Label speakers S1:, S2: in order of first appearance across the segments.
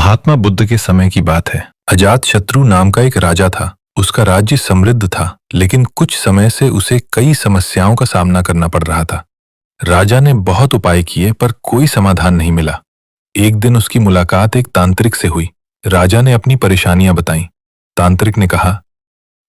S1: महात्मा बुद्ध के समय की बात है। अजातशत्रु नाम का एक राजा था। उसका राज्य समृद्ध था, लेकिन कुछ समय से उसे कई समस्याओं का सामना करना पड़ रहा था। राजा ने बहुत उपाय किए पर कोई समाधान नहीं मिला। एक दिन उसकी मुलाकात एक तांत्रिक से हुई। राजा ने अपनी परेशानियां बताईं। तांत्रिक ने कहा,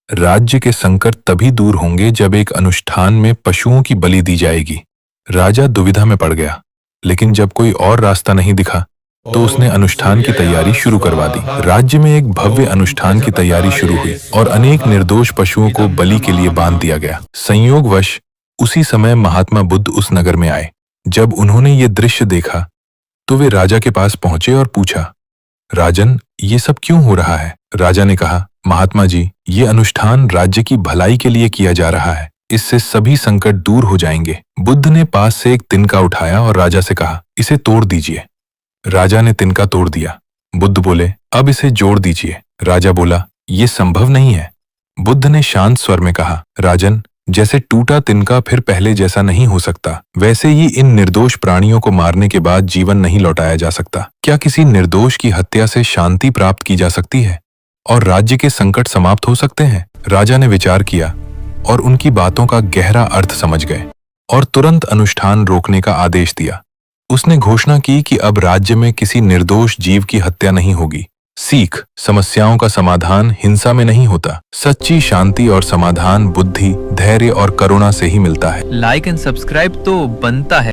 S1: राज्य के संकट तभी दूर होंगे जब एक अनुष्ठान में पशुओं की बलि दी जाएगी। राजा दुविधा में पड़ गया, लेकिन जब कोई और रास्ता नहीं दिखा तो उसने अनुष्ठान की तैयारी शुरू करवा दी। राज्य में एक भव्य अनुष्ठान की तैयारी शुरू हुई और अनेक निर्दोष पशुओं को बलि के लिए बांध दिया गया। संयोगवश उसी समय महात्मा बुद्ध उस नगर में आए। जब उन्होंने ये दृश्य देखा तो वे राजा के पास पहुंचे और पूछा, राजन, ये सब क्यों हो रहा है? राजा ने कहा, महात्मा जी, ये अनुष्ठान राज्य की भलाई के लिए किया जा रहा है। इससे सभी संकट दूर हो जाएंगे। बुद्ध ने पास से एक तिनका उठाया और राजा से कहा, इसे तोड़ दीजिए। राजा ने तिनका तोड़ दिया। बुद्ध बोले, अब इसे जोड़ दीजिए। राजा बोला, ये संभव नहीं है। बुद्ध ने शांत स्वर में कहा, राजन, जैसे टूटा तिनका फिर पहले जैसा नहीं हो सकता, वैसे ही इन निर्दोष प्राणियों को मारने के बाद जीवन नहीं लौटाया जा सकता। क्या किसी निर्दोष की हत्या से शांति प्राप्त की जा सकती है और राज्य के संकट समाप्त हो सकते हैं? राजा ने विचार किया और उनकी बातों का गहरा अर्थ समझ गए और तुरंत अनुष्ठान रोकने का आदेश दिया। उसने घोषणा की कि अब राज्य में किसी निर्दोष जीव की हत्या नहीं होगी। सीख, समस्याओं का समाधान हिंसा में नहीं होता। सच्ची शांति और समाधान बुद्धि, धैर्य और करुणा से ही मिलता है।
S2: लाइक एंड सब्सक्राइब तो बनता है।